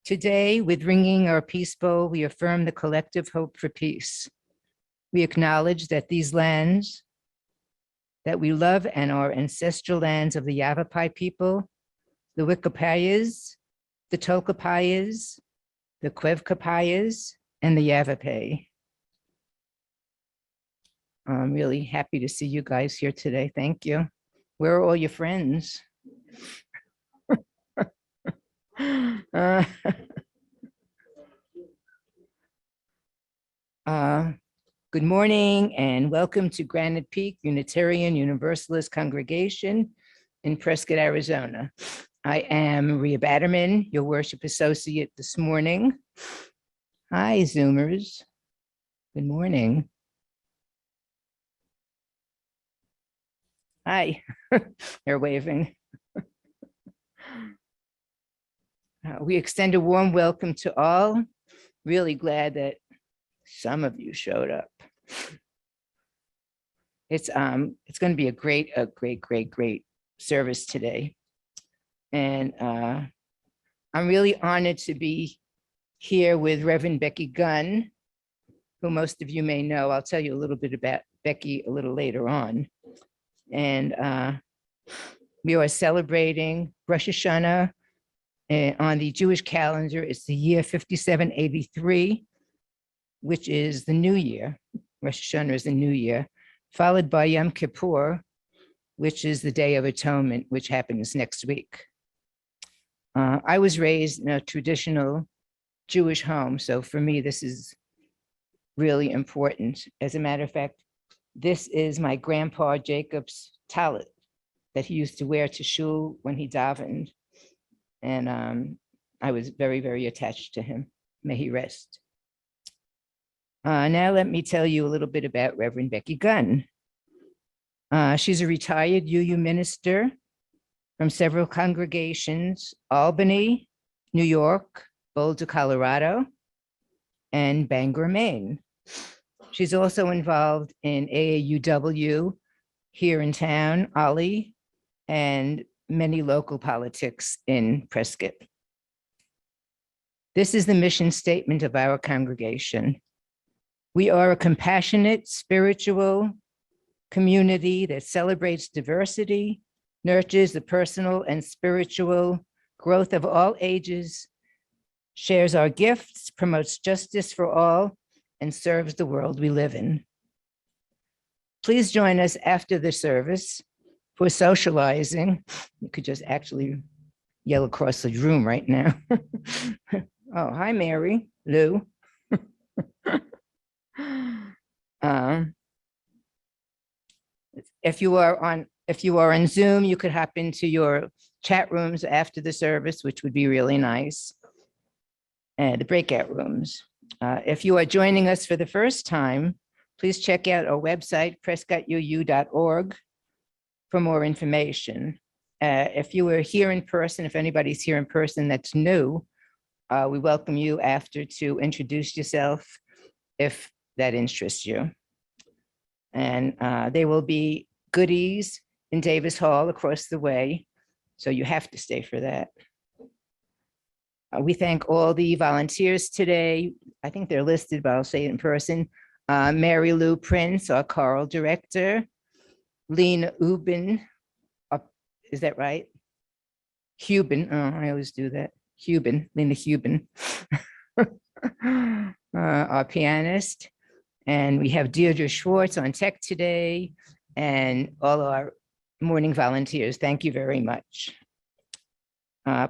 Today, with ringing our peace bowl, we affirm the collective hope for peace. We acknowledge that these lands that we love and our ancestral lands of the Yavapai people, the Wiccapayas, the Tolkapayas, the Quevcapayas, and the Yavapai. I'm really happy to see you guys here today. Thank you. Where are all your friends? Good morning and welcome to Granite Peak Unitarian Universalist Congregation in Prescott, Arizona. I am Maria Batterman, your worship associate this morning. Hi, Zoomers. Good morning. Hi, they're waving. We extend a warm welcome to all. Really glad that some of you showed up. It's going to be a great service today. And I'm really honored to be here with Reverend Becky Gunn, who most of you may know. I'll tell you a little bit about Becky a little later on. And we are celebrating Rosh Hashanah on the Jewish calendar. It's the year 5783, which is the new year. Rosh Hashanah is the new year, followed by Yom Kippur, which is the Day of Atonement, which happens next week. I was raised in a traditional Jewish home, so for me, this is really important. As a matter of fact, this is my grandpa Jacob's tallit that he used to wear to shul when he davened. And I was very, very attached to him. May he rest. Now let me tell you a little bit about Reverend Becky Gunn. She's a retired UU minister from several congregations: Albany, New York, Boulder, Colorado, and Bangor, Maine. She's also involved in AAUW here in town, Ollie, and many local politics in Prescott. This is the mission statement of our congregation. We are a compassionate, spiritual community that celebrates diversity, nurtures the personal and spiritual growth of all ages, shares our gifts, promotes justice for all, and serves the world we live in. Please join us after the service for socializing. You could just actually yell across the room right now. Oh, hi, Mary, Lou. If you are on Zoom, you could hop into your chat rooms after the service, which would be really nice. And the breakout rooms. If you are joining us for the first time, please check out our website, prescottuu.org, for more information. If you were here in person, if anybody's here in person that's new, we welcome you after to introduce yourself if that interests you. And there will be goodies in Davis Hall across the way, so you have to stay for that. We thank all the volunteers today. I think they're listed, but I'll say it in person. Mary Lou Prince, our choral director. Lena Ubin, is that right? Hubin, oh, I always do that. Hubin, Lena Hubin, our pianist. And we have Deirdre Schwartz on tech today and all our morning volunteers. Thank you very much.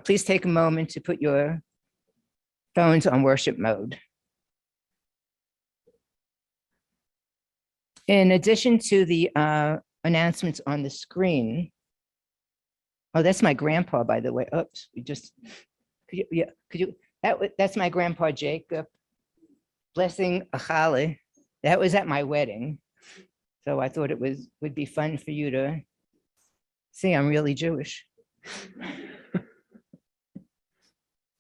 Please take a moment to put your phones on worship mode. In addition to the announcements on the screen. Oh, that's my grandpa, by the way. Oops, that's my grandpa, Jacob. Blessing Achali. That was at my wedding. So I thought it would be fun for you to see I'm really Jewish.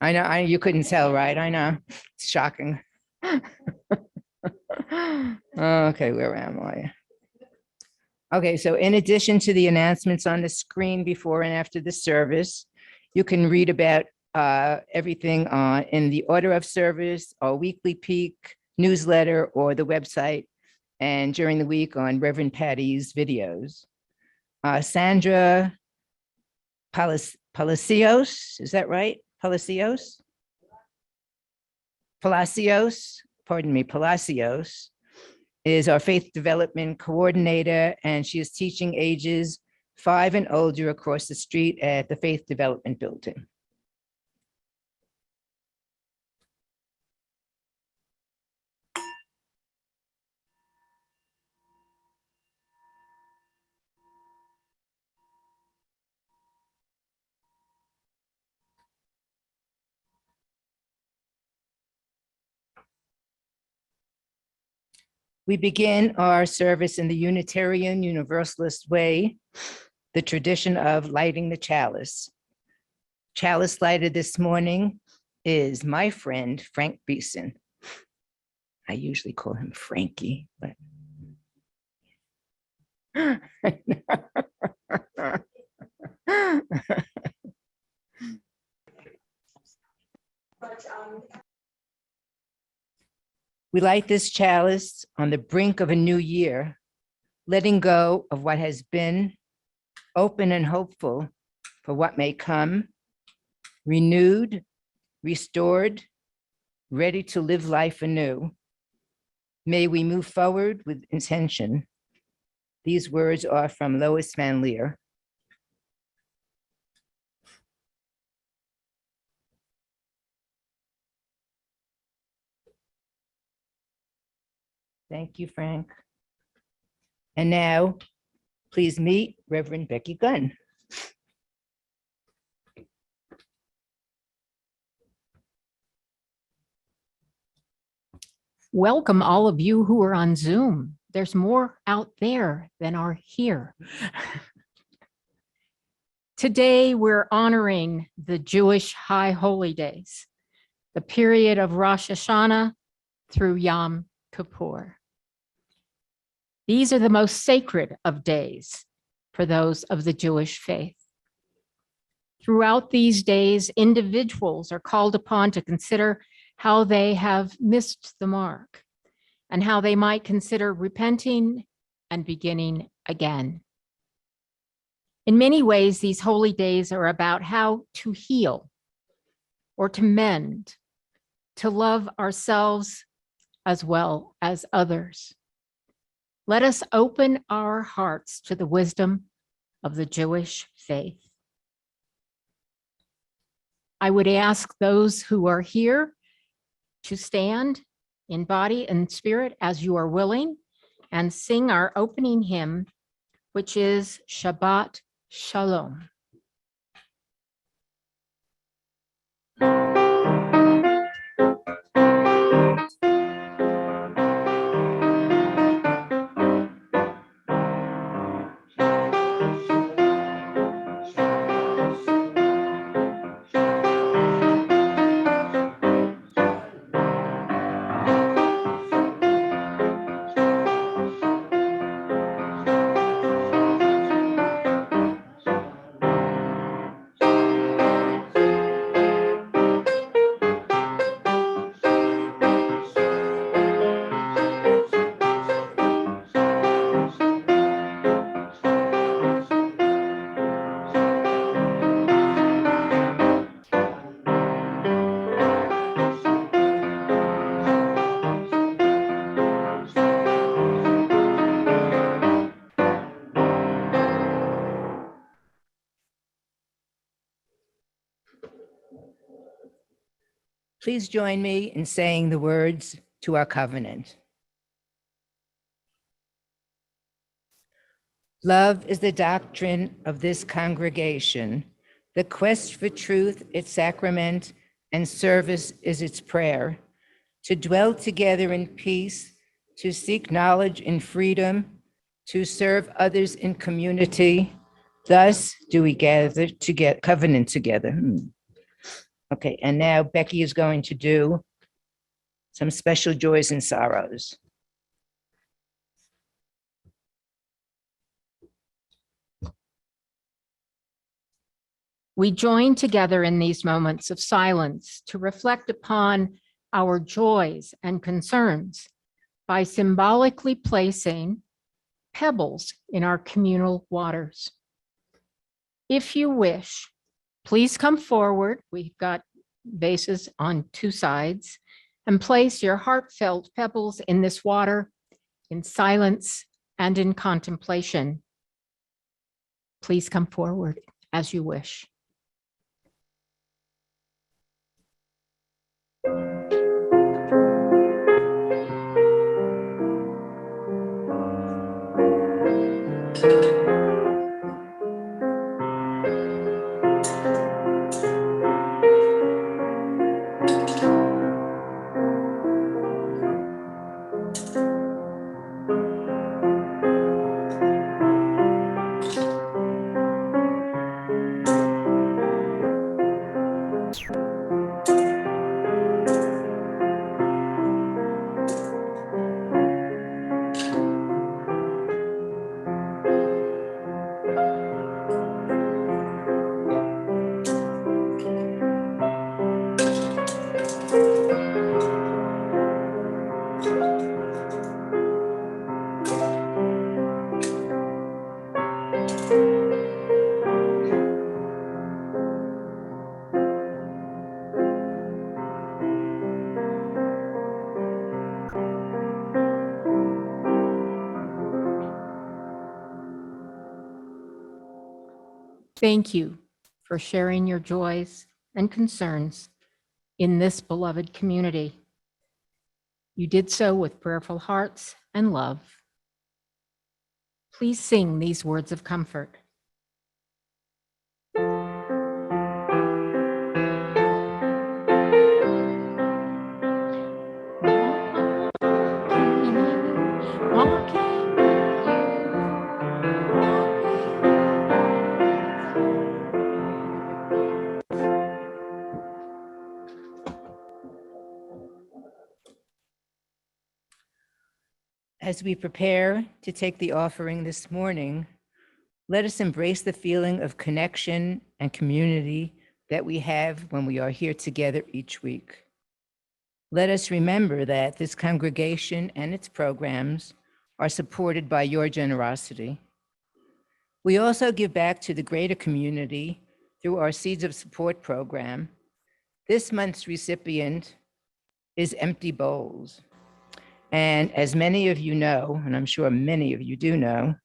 I know, you couldn't tell, right? I know, it's shocking. Okay, where am I? Okay, so in addition to the announcements on the screen before and after the service, you can read about everything in the order of service, our weekly peak newsletter, or the website, and during the week on Reverend Patty's videos. Sandra Palacios, is that right? Palacios, pardon me, Palacios is our faith development coordinator, and she is teaching ages 5 and older across the street at the Faith Development Building. We begin our service in the Unitarian Universalist way, the tradition of lighting the chalice. Chalice lighted this morning is my friend, Frank Beeson. I usually call him Frankie, but. We light this chalice on the brink of a new year, letting go of what has been, open and hopeful for what may come, renewed, restored, ready to live life anew. May we move forward with intention. These words are from Lois Van Leer. Thank you, Frank. And now, please meet Reverend Becky Gunn. Welcome all of you who are on Zoom. There's more out there than are here. Today, we're honoring the Jewish High Holy Days, the period of Rosh Hashanah through Yom Kippur. These are the most sacred of days for those of the Jewish faith. Throughout these days, individuals are called upon to consider how they have missed the mark and how they might consider repenting and beginning again. In many ways, these holy days are about how to heal or to mend, to love ourselves as well as others. Let us open our hearts to the wisdom of the Jewish faith. I would ask those who are here to stand in body and spirit as you are willing and sing our opening hymn, which is Shabbat Shalom. Please join me in saying the words to our covenant. Love is the doctrine of this congregation. The quest for truth, its sacrament, and service is its prayer. To dwell together in peace, to seek knowledge in freedom, to serve others in community. Thus do we gather to get covenant together. Okay, and now Becky is going to do some special joys and sorrows. We join together in these moments of silence to reflect upon our joys and concerns by symbolically placing pebbles in our communal waters. If you wish, please come forward. We've got vases on two sides, and place your heartfelt pebbles in this water in silence and in contemplation. Please come forward as you wish. Thank you for sharing your joys and concerns in this beloved community. You did so with prayerful hearts and love. Please sing these words of comfort. As we prepare to take the offering this morning, let us embrace the feeling of connection and community that we have when we are here together each week. Let us remember that this congregation and its programs are supported by your generosity. We also give back to the greater community through our Seeds of Support program. This month's recipient is Empty Bowls. And as many of you know, and I'm sure many of you do know,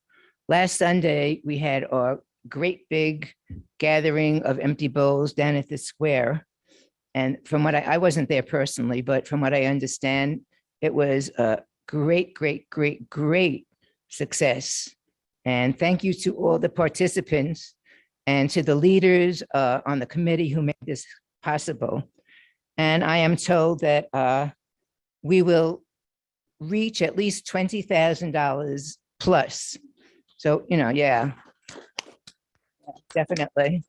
last Sunday we had our great big gathering of empty bowls down at the square. And from what I wasn't there personally, but from what I understand, it was a great, great, great, great success. And thank you to all the participants and to the leaders on the committee who made this possible. And I am told that we will reach at least $20,000 plus. So, yeah, definitely.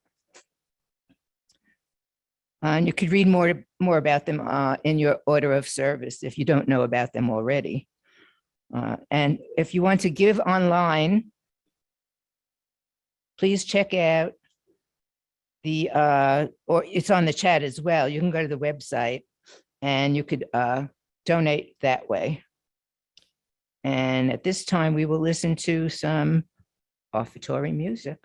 And you could read more about them in your order of service if you don't know about them already. And if you want to give online, please check out or it's on the chat as well. You can go to the website and you could donate that way. And at this time, we will listen to some offertory music.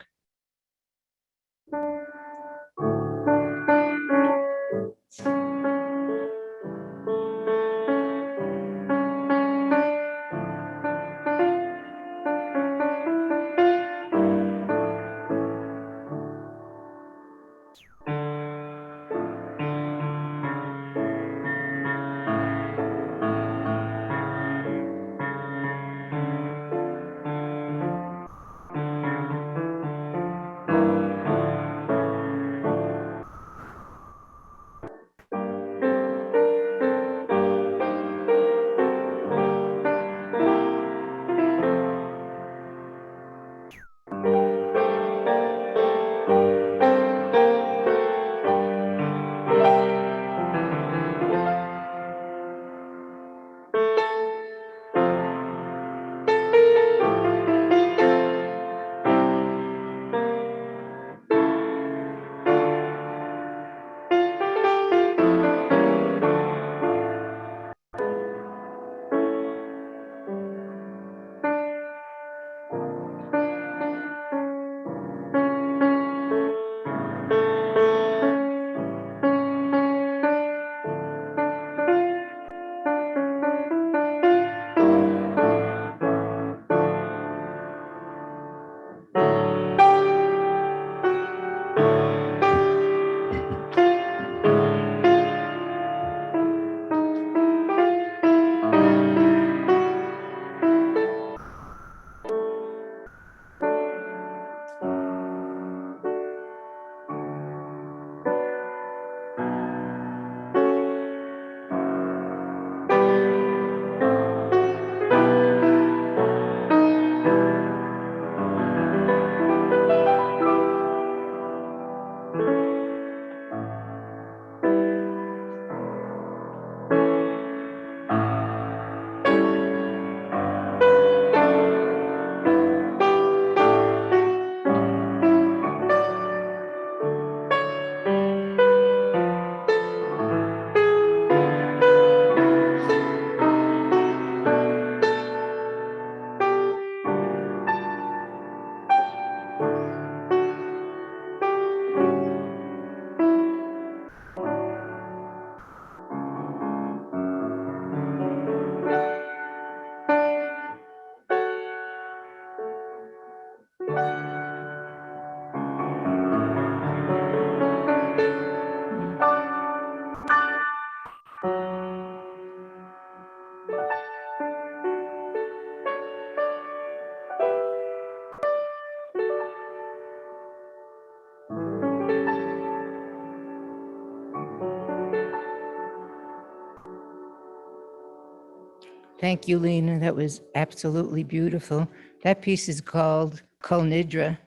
Thank you, Lena. That was absolutely beautiful. That piece is called Kol Nidra,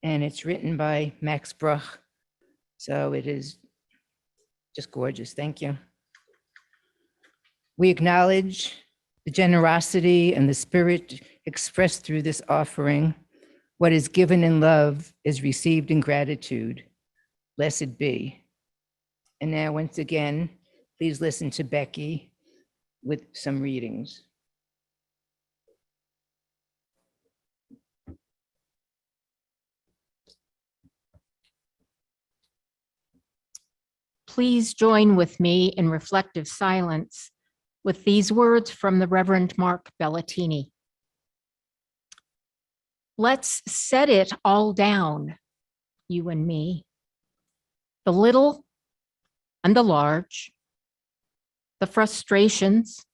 and it's written by Max Bruch. So it is just gorgeous. Thank you. We acknowledge the generosity and the spirit expressed through this offering. What is given in love is received in gratitude. Blessed be. And now, once again, please listen to Becky with some readings. Please join with me in reflective silence with these words from the Reverend Mark Bellatini. Let's set it all down, you and me, the little and the large, the frustrations.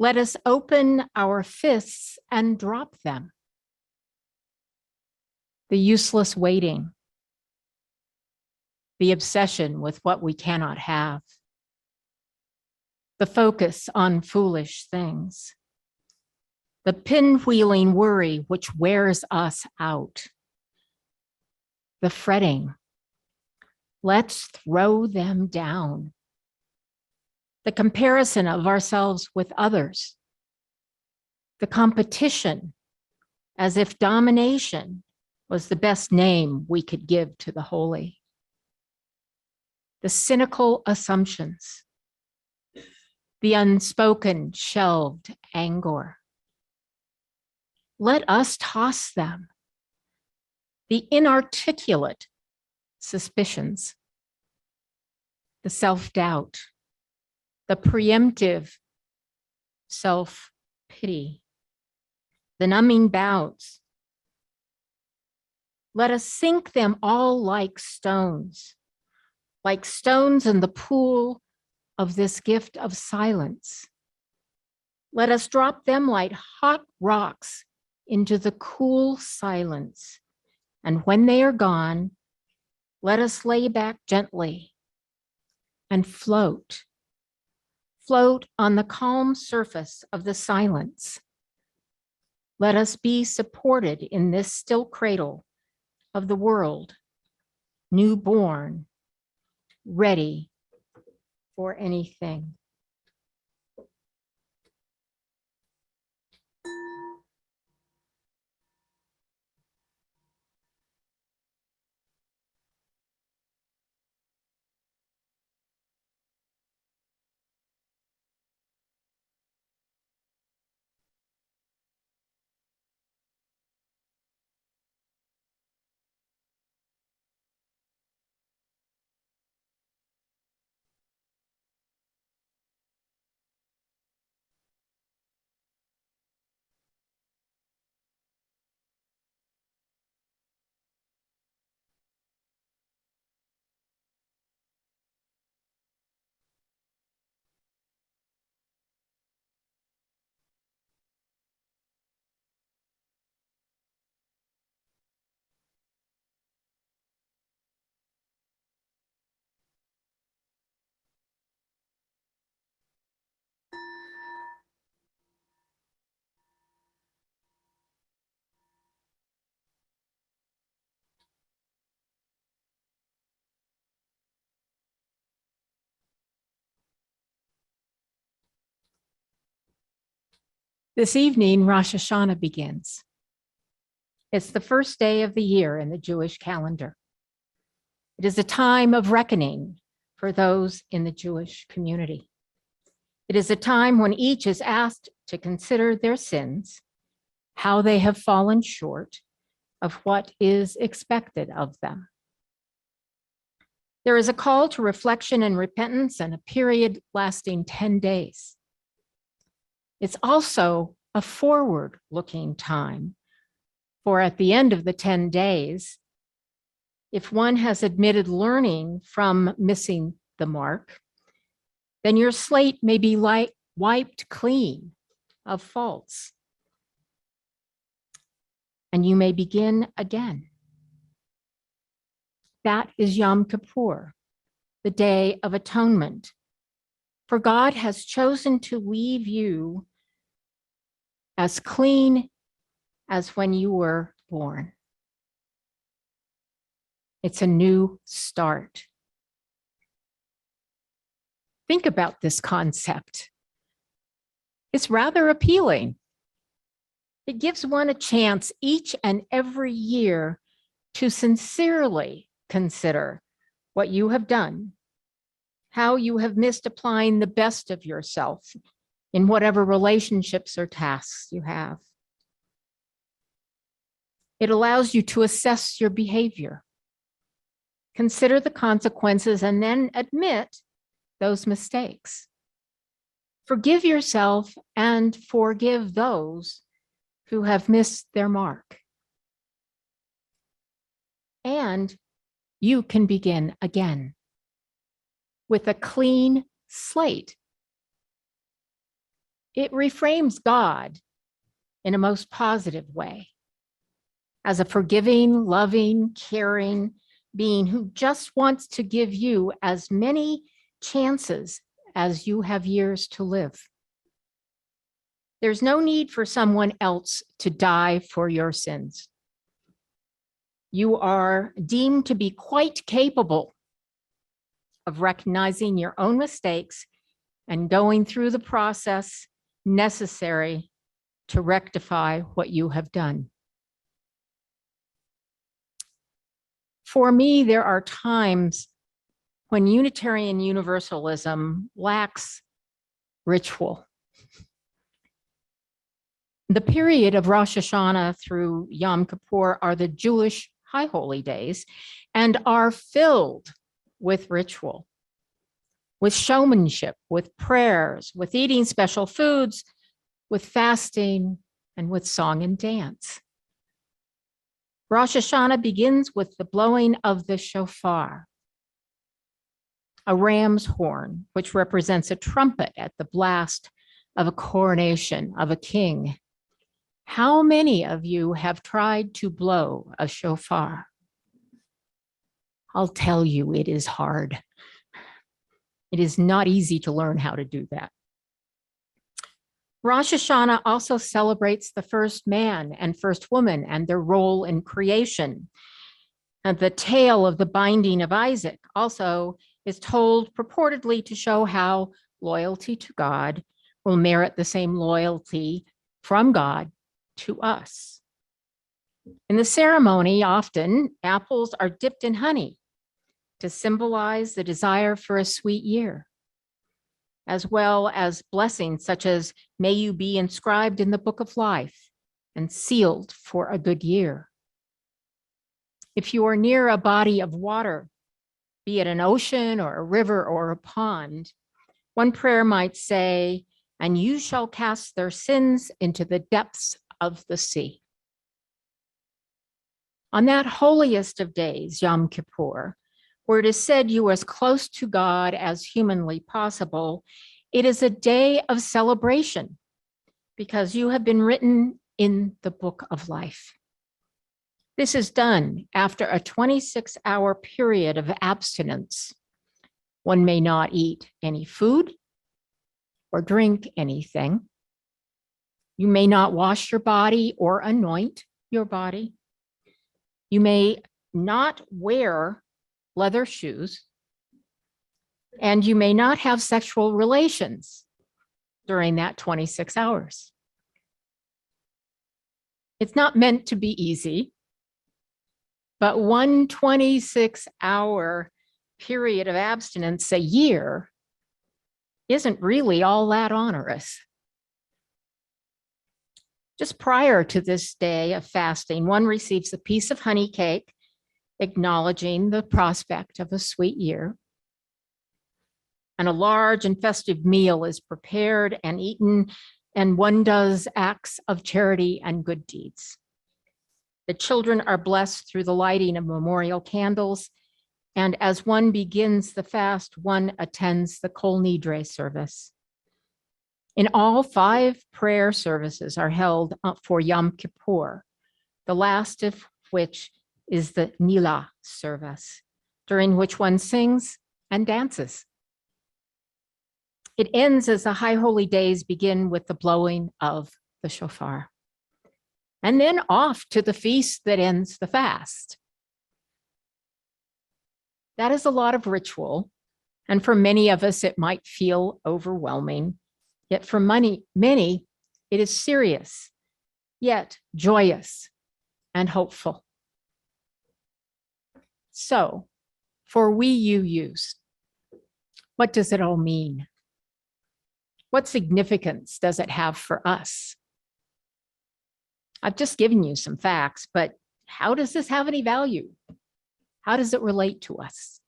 Let us open our fists and drop them. The useless waiting, the obsession with what we cannot have, the focus on foolish things, the pinwheeling worry which wears us out, the fretting. Let's throw them down. The comparison of ourselves with others, the competition, as if domination was the best name we could give to the holy, the cynical assumptions, the unspoken shelved anger. Let us toss them. The inarticulate suspicions, the self-doubt, the preemptive self-pity, the numbing bouts. Let us sink them all like stones in the pool of this gift of silence. Let us drop them like hot rocks into the cool silence. And when they are gone, let us lay back gently and float on the calm surface of the silence. Let us be supported in this still cradle of the world, newborn, ready for anything. This evening, Rosh Hashanah begins. It's the first day of the year in the Jewish calendar. It is a time of reckoning for those in the Jewish community. It is a time when each is asked to consider their sins, how they have fallen short of what is expected of them. There is a call to reflection and repentance and a period lasting 10 days. It's also a forward-looking time, for at the end of the 10 days, if one has admitted learning from missing the mark, then your slate may be wiped clean of faults, and you may begin again. That is Yom Kippur, the Day of Atonement. For God has chosen to leave you as clean as when you were born. It's a new start. Think about this concept. It's rather appealing. It gives one a chance each and every year to sincerely consider what you have done, how you have missed applying the best of yourself in whatever relationships or tasks you have. It allows you to assess your behavior, consider the consequences, and then admit those mistakes. Forgive yourself and forgive those who have missed their mark. And you can begin again with a clean slate. It reframes God in a most positive way as a forgiving, loving, caring being who just wants to give you as many chances as you have years to live. There's no need for someone else to die for your sins. You are deemed to be quite capable of recognizing your own mistakes and going through the process necessary to rectify what you have done. For me, there are times when Unitarian Universalism lacks ritual. The period of Rosh Hashanah through Yom Kippur are the Jewish high holy days and are filled with ritual, with showmanship, with prayers, with eating special foods, with fasting, and with song and dance. Rosh Hashanah begins with the blowing of the shofar, a ram's horn, which represents a trumpet at the blast of a coronation of a king. How many of you have tried to blow a shofar? I'll tell you, it is hard. It is not easy to learn how to do that. Rosh Hashanah also celebrates the first man and first woman and their role in creation. And the tale of the binding of Isaac also is told purportedly to show how loyalty to God will merit the same loyalty from God to us. In the ceremony, often apples are dipped in honey to symbolize the desire for a sweet year, as well as blessings such as, may you be inscribed in the book of life and sealed for a good year. If you are near a body of water, be it an ocean or a river or a pond, one prayer might say, and you shall cast their sins into the depths of the sea. On that holiest of days, Yom Kippur, where it is said you are as close to God as humanly possible, it is a day of celebration because you have been written in the book of life. This is done after a 26-hour period of abstinence. One may not eat any food or drink anything. You may not wash your body or anoint your body. You may not wear leather shoes, and you may not have sexual relations during that 26 hours. It's not meant to be easy, but one 26-hour period of abstinence a year isn't really all that onerous. Just prior to this day of fasting, one receives a piece of honey cake, acknowledging the prospect of a sweet year. And a large and festive meal is prepared and eaten, and one does acts of charity and good deeds. The children are blessed through the lighting of memorial candles, And as one begins the fast, one attends the Kol Nidre service. In all, 5 prayer services are held for Yom Kippur, the last of which is the Nila service, during which one sings and dances. It ends as the high holy days begin with the blowing of the shofar, and then off to the feast that ends the fast. That is a lot of ritual, and for many of us, it might feel overwhelming. Yet for many, it is serious, yet joyous and hopeful. So, for we, you use, what does it all mean? What significance does it have for us? I've just given you some facts, but how does this have any value? How does it relate to us?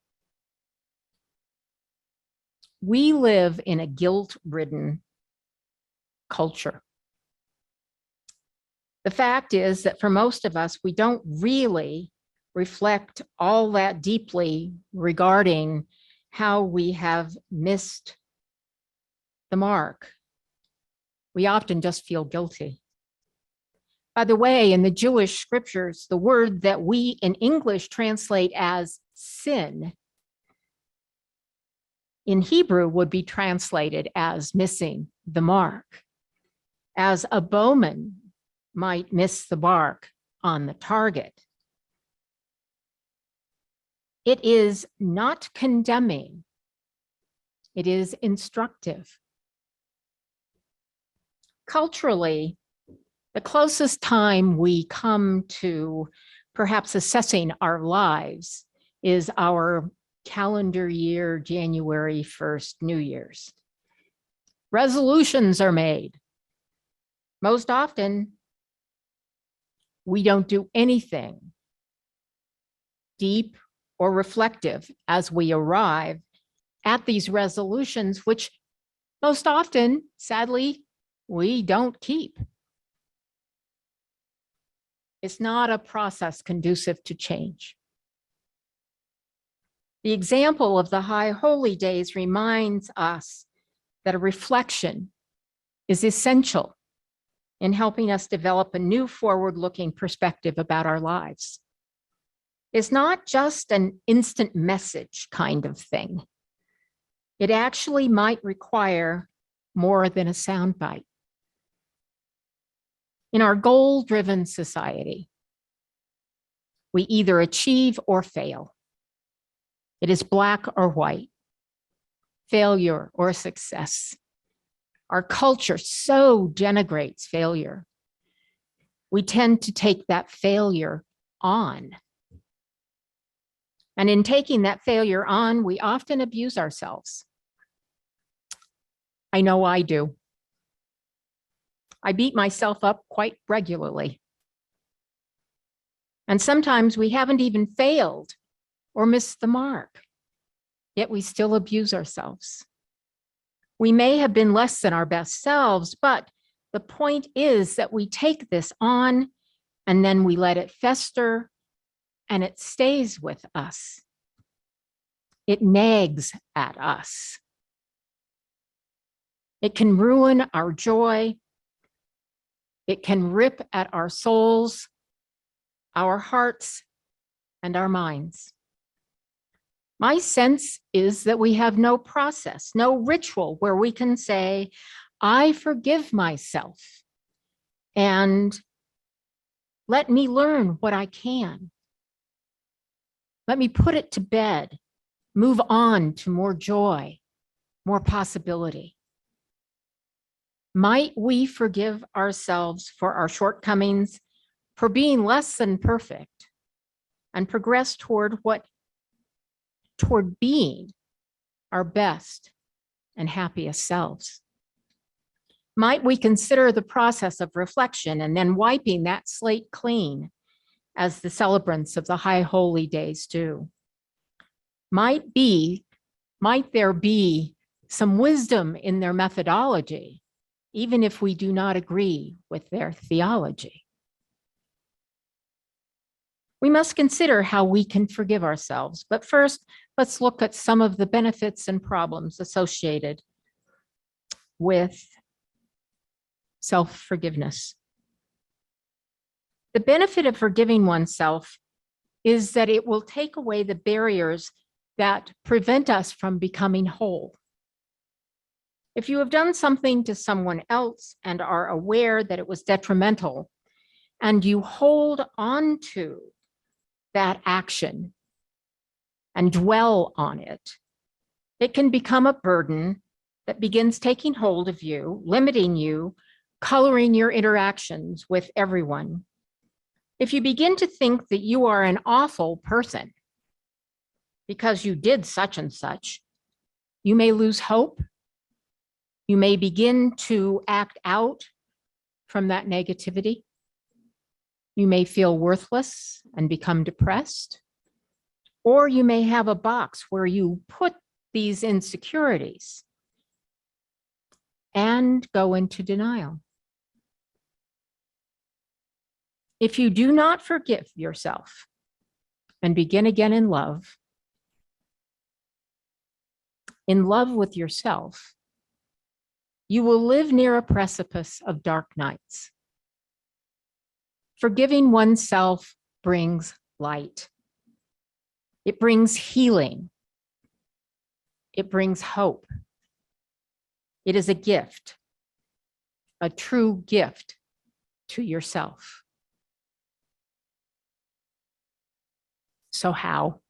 We live in a guilt-ridden culture. The fact is that for most of us, we don't really reflect all that deeply regarding how we have missed the mark. We often just feel guilty. By the way, in the Jewish scriptures, the word that we in English translate as sin in Hebrew would be translated as missing the mark, as a bowman might miss the mark on the target. It is not condemning, it is instructive. Culturally, the closest time we come to perhaps assessing our lives is our calendar year, January 1st, New Year's. Resolutions are made. Most often, we don't do anything deep or reflective as we arrive at these resolutions, which most often, sadly, we don't keep. It's not a process conducive to change. The example of the high holy days reminds us that a reflection is essential in helping us develop a new forward-looking perspective about our lives. It's not just an instant message kind of thing. It actually might require more than a soundbite. In our goal-driven society, we either achieve or fail. It is black or white, failure or success. Our culture so denigrates failure. We tend to take that failure on. And in taking that failure on, we often abuse ourselves. I know I do. I beat myself up quite regularly. And sometimes we haven't even failed or missed the mark, yet we still abuse ourselves. We may have been less than our best selves, but the point is that we take this on and then we let it fester and it stays with us. It nags at us. It can ruin our joy. It can rip at our souls, our hearts, and our minds. My sense is that we have no process, no ritual where we can say, I forgive myself and let me learn what I can. Let me put it to bed, move on to more joy, more possibility. Might we forgive ourselves for our shortcomings, for being less than perfect, and progress toward being our best and happiest selves? Might we consider the process of reflection and then wiping that slate clean as the celebrants of the high holy days do? Might there be some wisdom in their methodology, even if we do not agree with their theology? We must consider how we can forgive ourselves. But first, let's look at some of the benefits and problems associated with self-forgiveness. The benefit of forgiving oneself is that it will take away the barriers that prevent us from becoming whole. If you have done something to someone else and are aware that it was detrimental, and you hold on to that action and dwell on it, it can become a burden that begins taking hold of you, limiting you, coloring your interactions with everyone. If you begin to think that you are an awful person because you did such and such, you may lose hope. You may begin to act out from that negativity. You may feel worthless and become depressed, or you may have a box where you put these insecurities and go into denial. If you do not forgive yourself and begin again in love with yourself, you will live near a precipice of dark nights. Forgiving oneself brings light. It brings healing. It brings hope. It is a gift, a true gift to yourself. So how?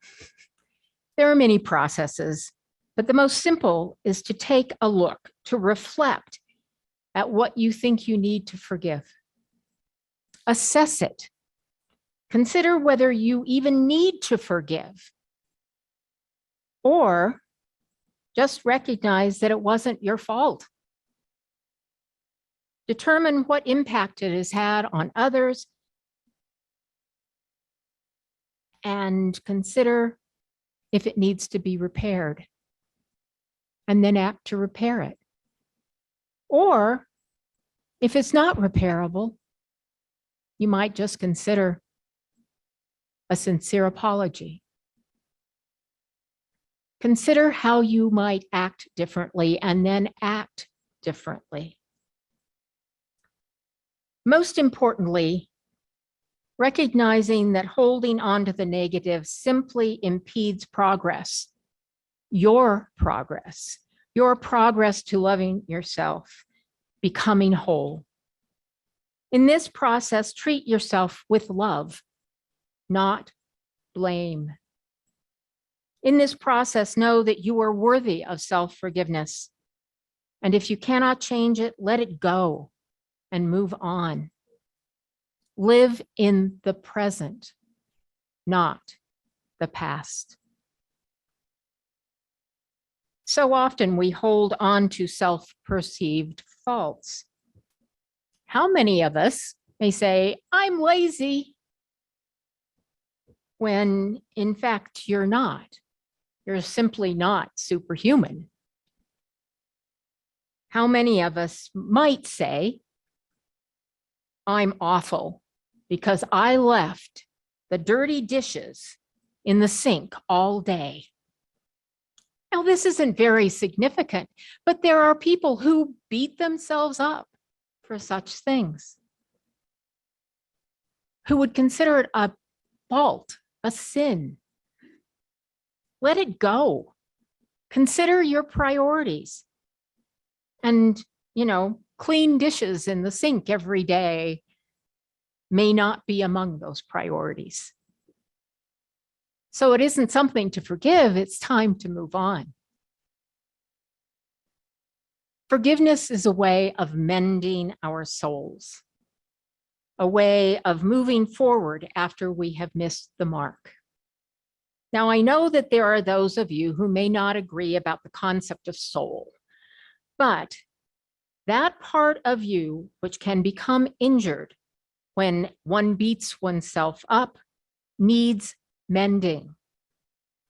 There are many processes, but the most simple is to take a look, to reflect at what you think you need to forgive. Assess it. Consider whether you even need to forgive, or just recognize that it wasn't your fault. Determine what impact it has had on others, and consider if it needs to be repaired, and then act to repair it. Or if it's not repairable, you might just consider a sincere apology. Consider how you might act differently and then act differently. Most importantly, recognizing that holding on to the negative simply impedes progress, your progress to loving yourself, becoming whole. In this process, treat yourself with love, not blame. In this process, know that you are worthy of self-forgiveness. And if you cannot change it, let it go and move on. Live in the present, not the past. So often we hold on to self-perceived faults. How many of us may say, I'm lazy, when in fact you're not? You're simply not superhuman. How many of us might say, I'm awful because I left the dirty dishes in the sink all day? Now, this isn't very significant, but there are people who beat themselves up for such things, who would consider it a fault, a sin. Let it go. Consider your priorities. And, clean dishes in the sink every day may not be among those priorities. So it isn't something to forgive, it's time to move on. Forgiveness is a way of mending our souls, a way of moving forward after we have missed the mark. Now, I know that there are those of you who may not agree about the concept of soul, but that part of you which can become injured when one beats oneself up needs mending,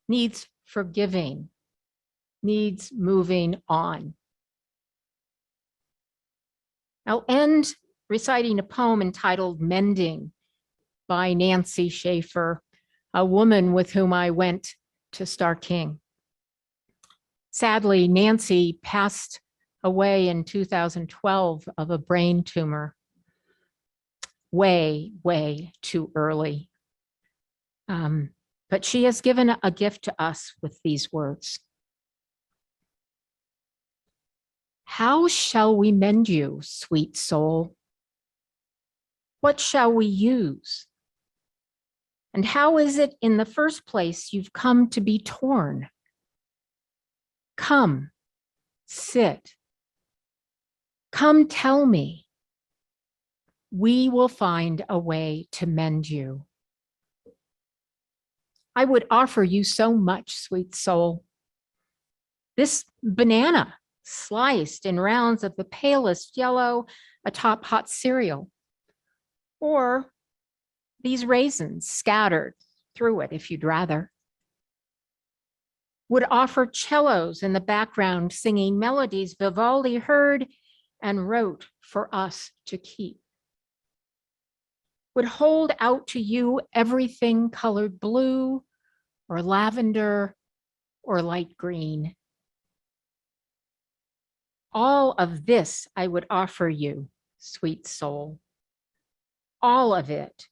needs forgiving, needs moving on. I'll end reciting a poem entitled Mending, by Nancy Schaefer, a woman with whom I went to Star King. Sadly, Nancy passed away in 2012 of a brain tumor, way, way too early. But she has given a gift to us with these words. How shall we mend you, sweet soul? What shall we use? And how is it in the first place you've come to be torn? Come, sit. Come tell me. We will find a way to mend you. I would offer you so much, sweet soul. This banana sliced in rounds of the palest yellow atop hot cereal, or these raisins scattered through it if you'd rather. Would offer cellos in the background singing melodies Vivaldi heard and wrote for us to keep. Would hold out to you everything colored blue or lavender or light green. All of this I would offer you, sweet soul. All of it,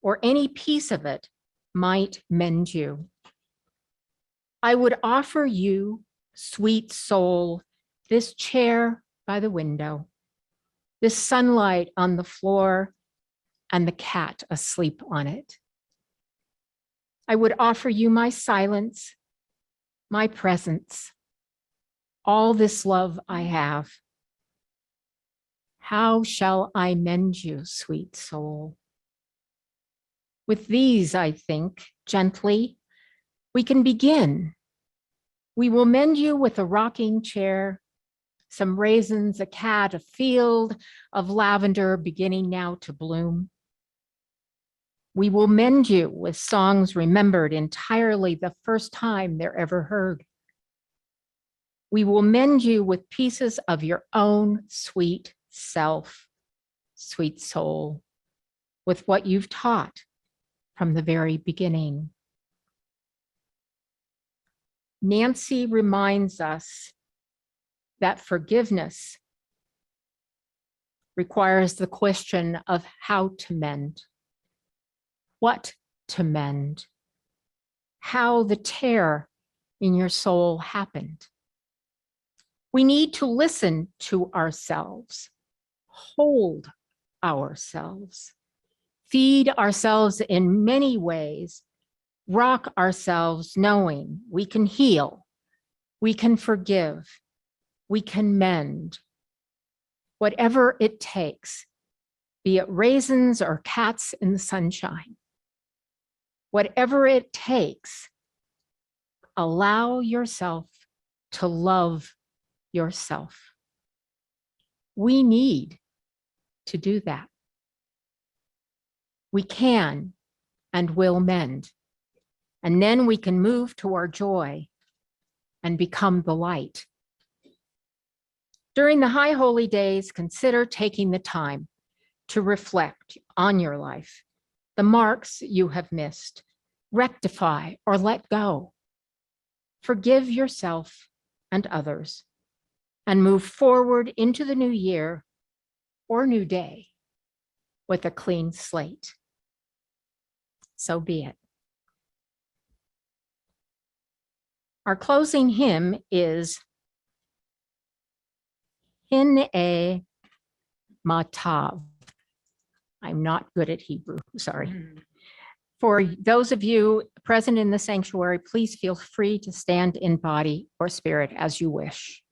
or any piece of it, might mend you. I would offer you, sweet soul, this chair by the window, this sunlight on the floor, and the cat asleep on it. I would offer you my silence, my presence, all this love I have. How shall I mend you, sweet soul? With these, I think, gently, we can begin. We will mend you with a rocking chair, some raisins, a cat, a field of lavender beginning now to bloom. We will mend you with songs remembered entirely the first time they're ever heard. We will mend you with pieces of your own sweet self, sweet soul, with what you've taught from the very beginning. Nancy reminds us that forgiveness requires the question of how to mend, what to mend, how the tear in your soul happened. We need to listen to ourselves, hold ourselves, feed ourselves in many ways, rock ourselves knowing we can heal, we can forgive, we can mend, whatever it takes, be it raisins or cats in the sunshine. Whatever it takes, allow yourself to love yourself. We need to do that. We can and will mend. And then we can move to our joy and become the light. During the high holy days, consider taking the time to reflect on your life, the marks you have missed, rectify or let go. Forgive yourself and others, and move forward into the new year or new day with a clean slate. So be it. Our closing hymn is Hin'e Matav. I'm not good at Hebrew, sorry. For those of you present in the sanctuary, please feel free to stand in body or spirit as you wish.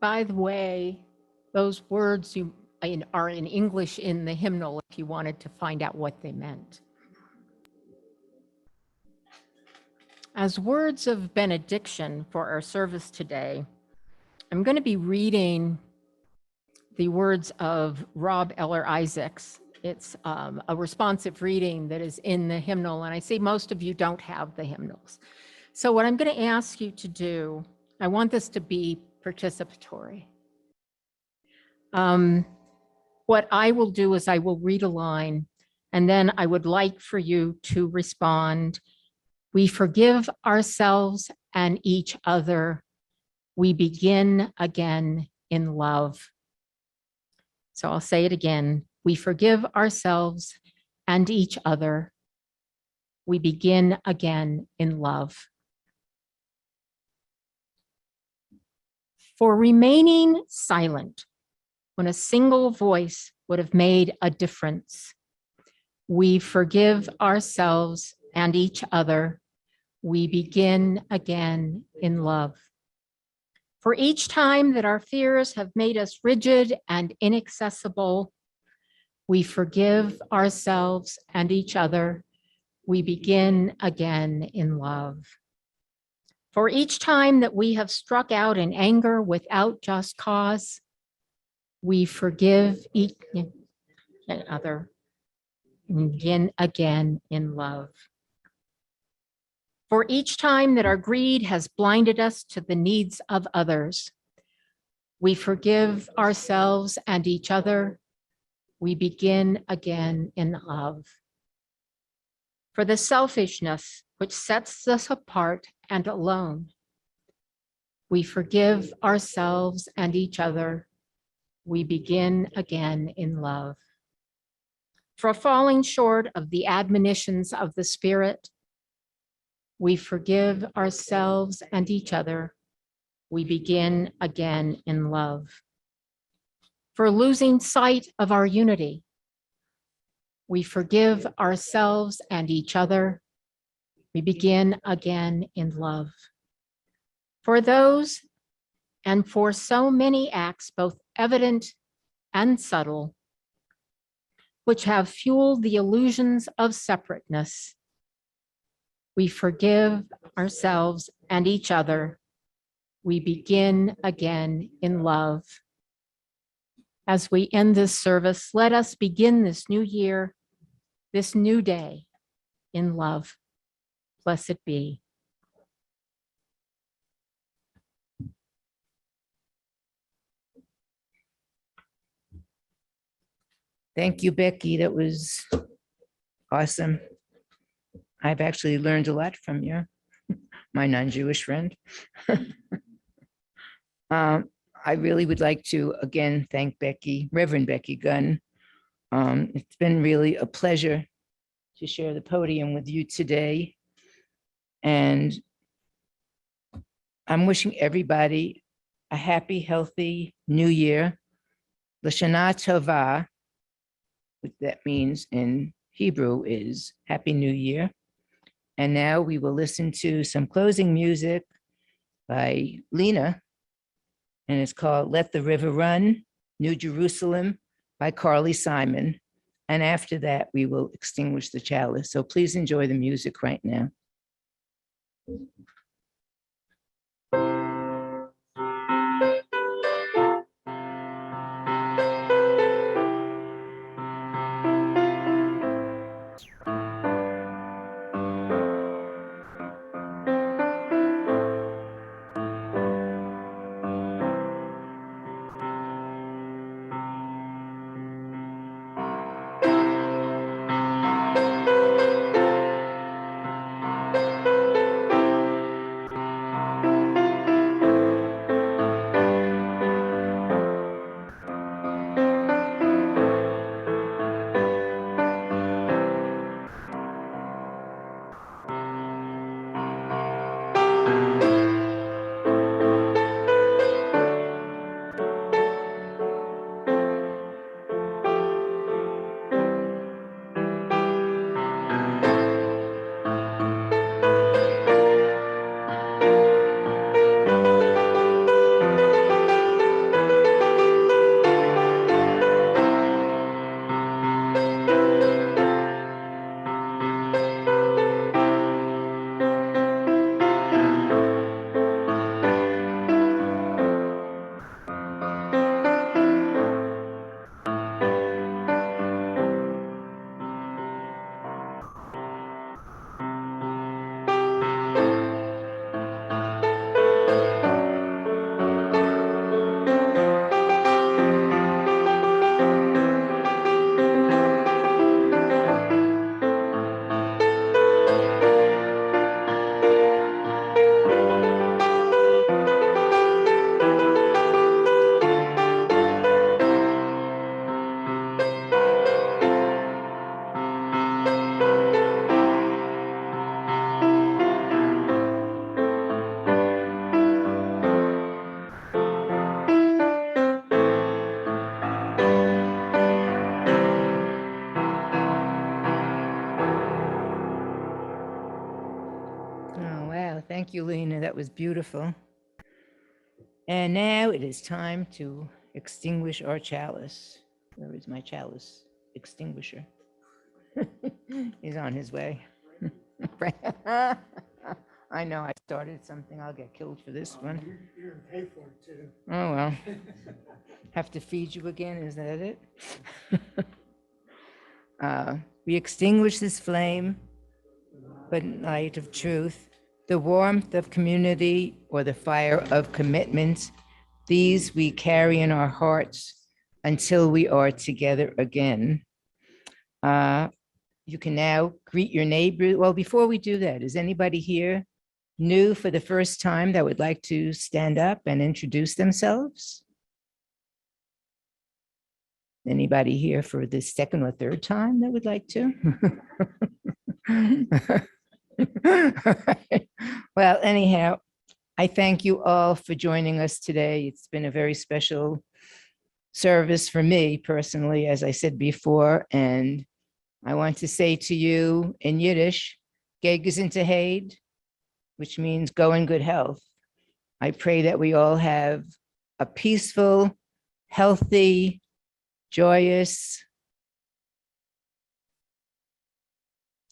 By the way, those words are in English in the hymnal if you wanted to find out what they meant. As words of benediction for our service today, I'm going to be reading the words of Rob Eller Isaacs. It's a responsive reading that is in the hymnal, and I see most of you don't have the hymnals. So what I'm going to ask you to do, I want this to be participatory. What I will do is I will read a line, and then I would like for you to respond. We forgive ourselves and each other. We begin again in love. So I'll say it again. We forgive ourselves and each other. We begin again in love. For remaining silent when a single voice would have made a difference, we forgive ourselves and each other. We begin again in love. For each time that our fears have made us rigid and inaccessible, we forgive ourselves and each other. We begin again in love. For each time that we have struck out in anger without just cause, we forgive each other and begin again in love. For each time that our greed has blinded us to the needs of others, we forgive ourselves and each other. We begin again in love. For the selfishness which sets us apart and alone, we forgive ourselves and each other. We begin again in love. For falling short of the admonitions of the Spirit, we forgive ourselves and each other. We begin again in love. For losing sight of our unity, we forgive ourselves and each other. We begin again in love. For those and for so many acts, both evident and subtle, which have fueled the illusions of separateness, we forgive ourselves and each other. We begin again in love. As we end this service, let us begin this new year, this new day in love. Blessed be. Thank you, Becky. That was awesome. I've actually learned a lot from you, my non-Jewish friend. I really would like to again thank Becky, Reverend Becky Gunn. It's been really a pleasure to share the podium with you today. And I'm wishing everybody a happy, healthy new year. L'Shana Tova, what that means in Hebrew is Happy New Year. And now we will listen to some closing music by Lena, and it's called Let the River Run, New Jerusalem by Carly Simon. And after that, we will extinguish the chalice. So please enjoy the music right now. Thank you, Lena. That was beautiful. And now it is time to extinguish our chalice. Where is my chalice extinguisher? He's on his way. I know I started something. I'll get killed for this one. You're gonna pay for it too. Oh, well. Have to feed you again, is that it? We extinguish this flame, but in light of truth, the warmth of community or the fire of commitment, these we carry in our hearts until we are together again. You can now greet your neighbor. Well, before we do that, is anybody here new for the first time that would like to stand up and introduce themselves? Anybody here for the second or third time that would like to? Well, anyhow, I thank you all for joining us today. It's been a very special service for me personally, as I said before, and I want to say to you in Yiddish, Geh gesundheit, which means go in good health. I pray that we all have a peaceful, healthy, joyous,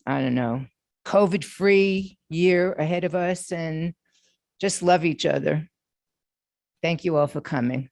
I don't know, COVID-free year ahead of us, and just love each other. Thank you all for coming.